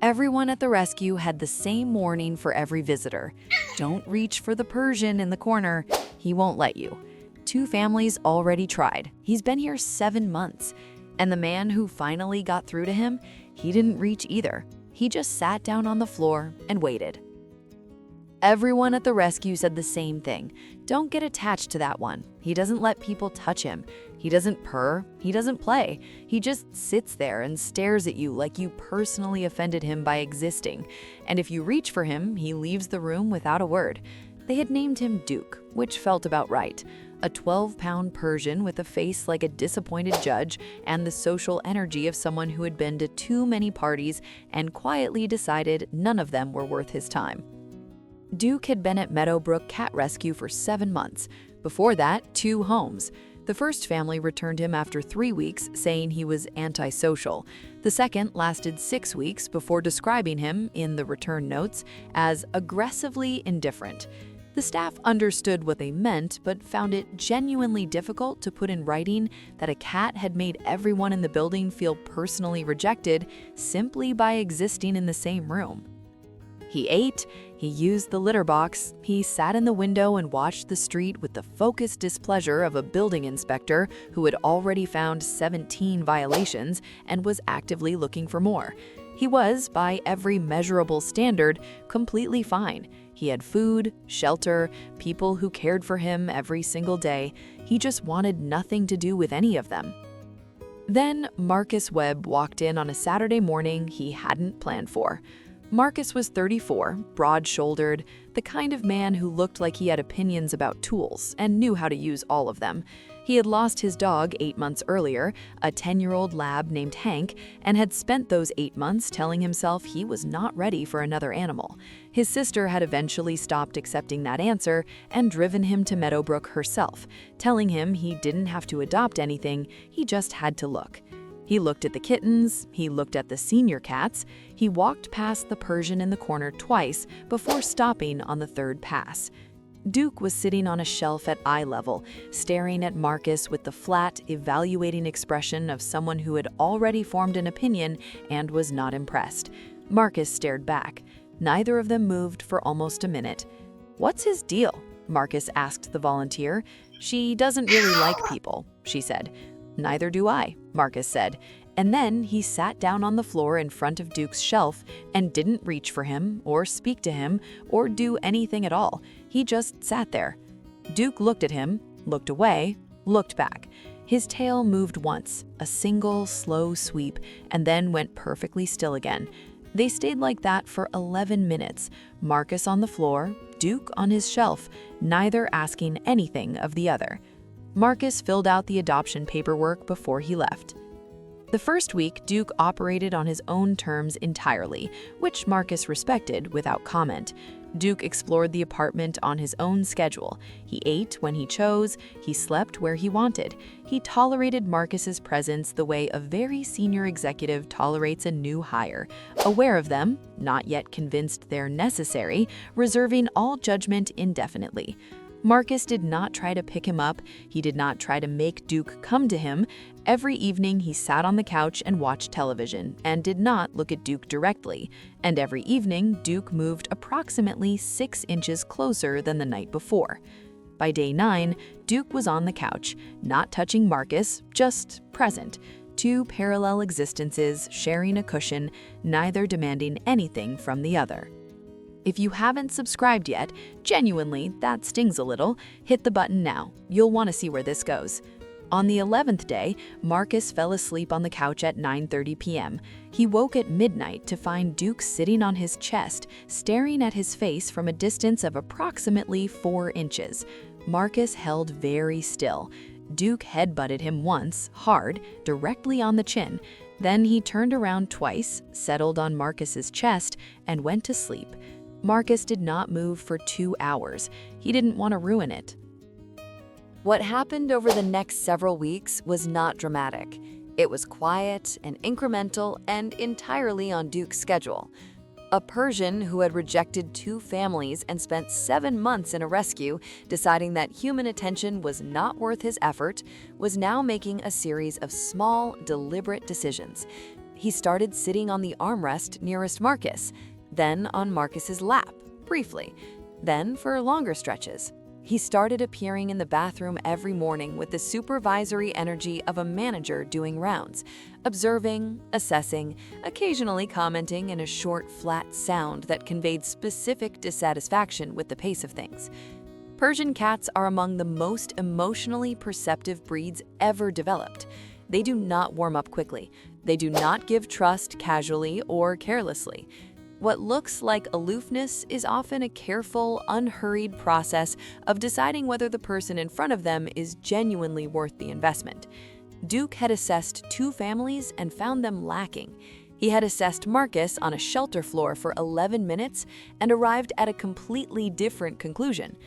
Everyone at the rescue had the same warning for every visitor. Don't reach for the Persian in the corner. He won't let you. Two families already tried. He's been here 7 months. And the man who finally got through to him, he didn't reach either. He just sat down on the floor and waited. Everyone at the rescue said the same thing. Don't get attached to that one. He doesn't let people touch him. He doesn't purr. He doesn't play. He just sits there and stares at you like you personally offended him by existing. And if you reach for him, he leaves the room without a word. They had named him Duke, which felt about right. A 12-pound Persian with a face like a disappointed judge and the social energy of someone who had been to too many parties and quietly decided none of them were worth his time. Duke had been at Meadowbrook Cat Rescue for 7 months. Before that, 2 homes. The first family returned him after 3 weeks, saying he was antisocial. The second lasted 6 weeks before describing him, in the return notes, as aggressively indifferent. The staff understood what they meant, but found it genuinely difficult to put in writing that a cat had made everyone in the building feel personally rejected simply by existing in the same room. He ate, he used the litter box, he sat in the window and watched the street with the focused displeasure of a building inspector who had already found 17 violations and was actively looking for more. He was, by every measurable standard, completely fine. He had food, shelter, people who cared for him every single day. He just wanted nothing to do with any of them. Then Marcus Webb walked in on a Saturday morning he hadn't planned for. Marcus was 34, broad-shouldered, the kind of man who looked like he had opinions about tools and knew how to use all of them. He had lost his dog 8 months earlier, a 10-year-old lab named Hank, and had spent those 8 months telling himself he was not ready for another animal. His sister had eventually stopped accepting that answer and driven him to Meadowbrook herself, telling him he didn't have to adopt anything, he just had to look. He looked at the kittens, he looked at the senior cats, he walked past the Persian in the corner twice before stopping on the 3rd pass. Duke was sitting on a shelf at eye level, staring at Marcus with the flat, evaluating expression of someone who had already formed an opinion and was not impressed. Marcus stared back. Neither of them moved for almost a minute. "What's his deal?" Marcus asked the volunteer. "She doesn't really like people," she said. "Neither do I," Marcus said, and then he sat down on the floor in front of Duke's shelf and didn't reach for him or speak to him or do anything at all. He just sat there. Duke looked at him, looked away, looked back. His tail moved once, a single slow sweep, and then went perfectly still again. They stayed like that for 11 minutes, Marcus on the floor, Duke on his shelf, neither asking anything of the other. Marcus filled out the adoption paperwork before he left. The first week, Duke operated on his own terms entirely, which Marcus respected without comment. Duke explored the apartment on his own schedule. He ate when he chose, he slept where he wanted. He tolerated Marcus's presence the way a very senior executive tolerates a new hire, aware of them, not yet convinced they're necessary, reserving all judgment indefinitely. Marcus did not try to pick him up. He did not try to make Duke come to him. Every evening he sat on the couch and watched television and did not look at Duke directly. And every evening, Duke moved approximately 6 inches closer than the night before. By day 9, Duke was on the couch, not touching Marcus, just present. 2 parallel existences sharing a cushion, neither demanding anything from the other. If you haven't subscribed yet, genuinely, that stings a little, hit the button now. You'll want to see where this goes. On the 11th day, Marcus fell asleep on the couch at 9:30 p.m. He woke at midnight to find Duke sitting on his chest, staring at his face from a distance of approximately 4 inches. Marcus held very still. Duke headbutted him once, hard, directly on the chin. Then he turned around twice, settled on Marcus's chest, and went to sleep. Marcus did not move for 2 hours. He didn't want to ruin it. What happened over the next several weeks was not dramatic. It was quiet and incremental and entirely on Duke's schedule. A Persian who had rejected 2 families and spent 7 months in a rescue, deciding that human attention was not worth his effort, was now making a series of small, deliberate decisions. He started sitting on the armrest nearest Marcus, then on Marcus's lap, briefly, then for longer stretches. He started appearing in the bathroom every morning with the supervisory energy of a manager doing rounds, observing, assessing, occasionally commenting in a short, flat sound that conveyed specific dissatisfaction with the pace of things. Persian cats are among the most emotionally perceptive breeds ever developed. They do not warm up quickly. They do not give trust casually or carelessly. What looks like aloofness is often a careful, unhurried process of deciding whether the person in front of them is genuinely worth the investment. Duke had assessed 2 families and found them lacking. He had assessed Marcus on a shelter floor for 11 minutes and arrived at a completely different conclusion.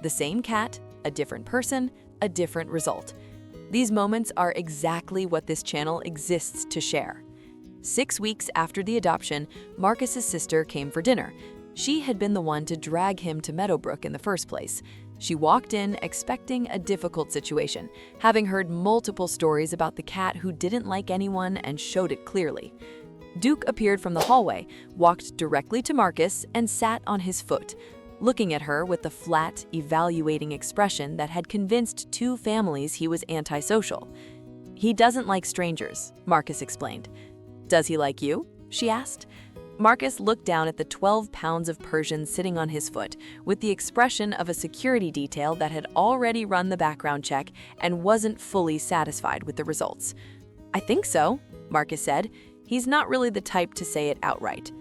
The same cat, a different person, a different result. These moments are exactly what this channel exists to share. 6 weeks after the adoption, Marcus's sister came for dinner. She had been the one to drag him to Meadowbrook in the first place. She walked in expecting a difficult situation, having heard multiple stories about the cat who didn't like anyone and showed it clearly. Duke appeared from the hallway, walked directly to Marcus, and sat on his foot, looking at her with the flat, evaluating expression that had convinced 2 families he was antisocial. "He doesn't like strangers," Marcus explained. "Does he like you?" she asked. Marcus looked down at the 12 pounds of Persian sitting on his foot with the expression of a security detail that had already run the background check and wasn't fully satisfied with the results. "I think so," Marcus said. He's not really the type to say it outright.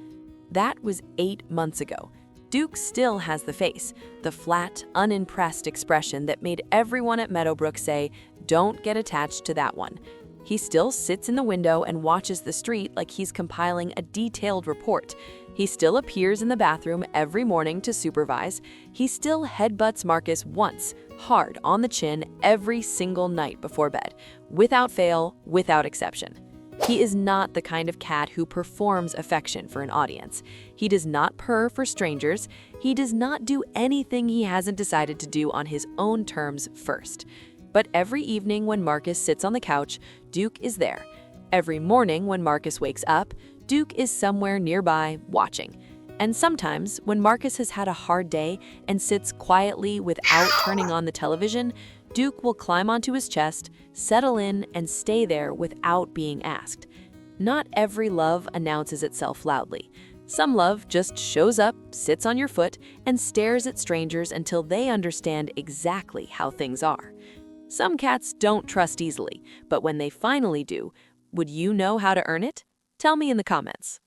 That was 8 months ago. Duke still has the face, the flat, unimpressed expression that made everyone at Meadowbrook say, "Don't get attached to that one." He still sits in the window and watches the street like he's compiling a detailed report. He still appears in the bathroom every morning to supervise. He still headbutts Marcus once, hard on the chin every single night before bed, without fail, without exception. He is not the kind of cat who performs affection for an audience. He does not purr for strangers. He does not do anything he hasn't decided to do on his own terms first. But every evening when Marcus sits on the couch, Duke is there. Every morning when Marcus wakes up, Duke is somewhere nearby watching. And sometimes, when Marcus has had a hard day and sits quietly without turning on the television, Duke will climb onto his chest, settle in, and stay there without being asked. Not every love announces itself loudly. Some love just shows up, sits on your foot, and stares at strangers until they understand exactly how things are. Some cats don't trust easily, but when they finally do, would you know how to earn it? Tell me in the comments.